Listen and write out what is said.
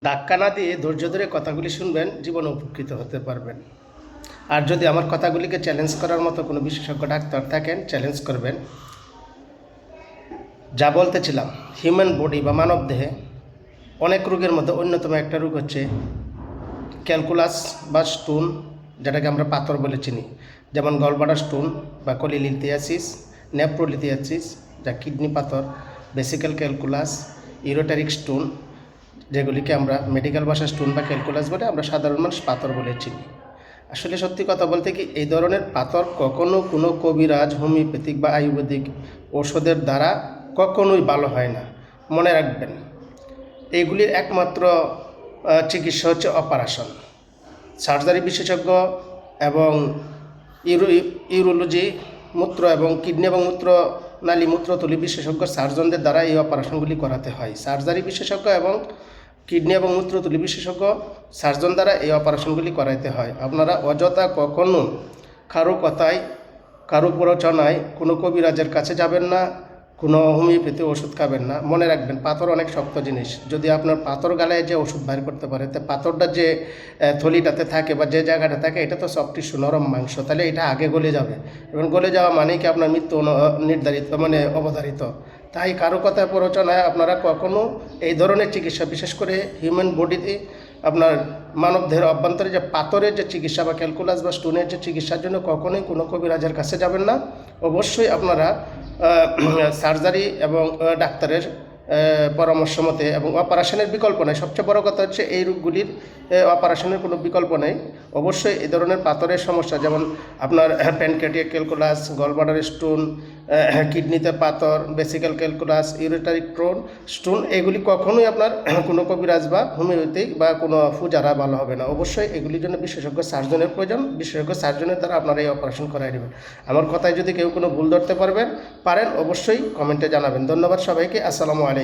ধাক্কা না দিয়ে ধৈর্য ধরে কথাগুলি শুনবেন, জীবনে উপকৃত হতে পারবেন। আর যদি আমার কথাগুলিকে চ্যালেঞ্জ করার মতো কোনো বিশেষজ্ঞ ডাক্তার থাকেন, চ্যালেঞ্জ করবেন। যা বলতেছিলাম, হিউম্যান বডি বা মানব দেহে অনেক রোগের মধ্যে অন্যতম একটা রোগ হচ্ছে ক্যালকুলাস বা স্টোন, যেটাকে আমরা পাথর বলে চিনি। যেমন গলব্লাডার স্টোন বা কোলিলিথিয়াসিস, নেফ্রোলিথিয়াসিস যা কিডনি পাথর, ভেসিক্যাল ক্যালকুলাস, ইউরেটারিক স্টোন, যেগুলিকে আমরা মেডিকেল ভাষা স্টোন বা ক্যালকুলাস বলে, আমরা সাধারণ মানুষ পাথর বলে চিনি। আসলে সত্যি কথা বলতে কি, এই ধরনের পাথর কখনো কোনো কবিরাজ, হোমিওপ্যাথিক বা আয়ুর্বেদিক ওষুধের দ্বারা কখনোই ভালো হয় না। মনে রাখবেন, এইগুলির একমাত্র চিকিৎসা হচ্ছে অপারেশন। সার্জারি বিশেষজ্ঞ এবং ইউরোলজি, মূত্র এবং কিডনি এবং মূত্রনালী মূত্রথলি বিশেষজ্ঞ সার্জনদের দ্বারা এই অপারেশনগুলি করাতে হয়। সার্জারি বিশেষজ্ঞ এবং কিডনি এবং মূত্রথলি বিশেষজ্ঞ সার্জন দ্বারা এই অপারেশনগুলি করাইতে হয়। আপনারা অযথা কখনো কারো কথায়, কারো প্ররোচনায় কোনো কবিরাজের কাছে যাবেন না, কোনো হোমিওপ্যাথি ওষুধ খাবেন না। মনে রাখবেন, পাথর অনেক শক্ত জিনিস। যদি আপনার পাথর গালায় যে ওষুধ বাইর করতে পারে, তো পাথরটা যে থলিটাতে থাকে বা যে জায়গাটা থাকে, এটা তো সফট টিস্যু, নরম মাংস, তাহলে এটা আগে গলে যাবে, এবং গলে যাওয়া মানে কি আপনার মৃত্যু নির্ধারিত, মানে অবধারিত। তাই কারো কথায় প্ররোচনায় আপনারা কখনো এই ধরনের চিকিৎসা, বিশেষ করে হিউম্যান বডিতে আপনার মানবদেহের অভ্যন্তরে যে পাথরের যে চিকিৎসা বা ক্যালকুলাস বা স্টোনের যে চিকিৎসার জন্য কখনোই কোনো কবিরাজের কাছে যাবেন না। অবশ্যই আপনারা সার্জারি এবং ডাক্তারের পরামর্শ মতে, এবং অপারেশনের বিকল্প নেই। সবচেয়ে বড় কথা হচ্ছে, এই রোগগুলির অপারেশনের কোনো বিকল্প নেই। অবশ্যই এই ধরনের পাথরের সমস্যা, যেমন আপনার প্যানক্রিয়াটিক ক্যালকুলাস, গলব্লাডার স্টোন, কিডনিতে পাথর, ভেসিক্যাল ক্যালকুলাস, ইউরেটারিক স্টোন, এগুলি কখনোই আপনার কোনো কবিরাজ বা হোমিওপ্যাথিক বা কোনো পূজারা ভালো হবে না। অবশ্যই এগুলির জন্য বিশেষজ্ঞ সার্জনের প্রয়োজন। বিশেষজ্ঞ সার্জনের দ্বারা আপনারা এই অপারেশন করাই নেবেন। আমার কথায় যদি কেউ কোনো ভুল ধরতে পারেন, অবশ্যই কমেন্টে জানাবেন। ধন্যবাদ সবাইকে। আসসালামু আলাইকুম।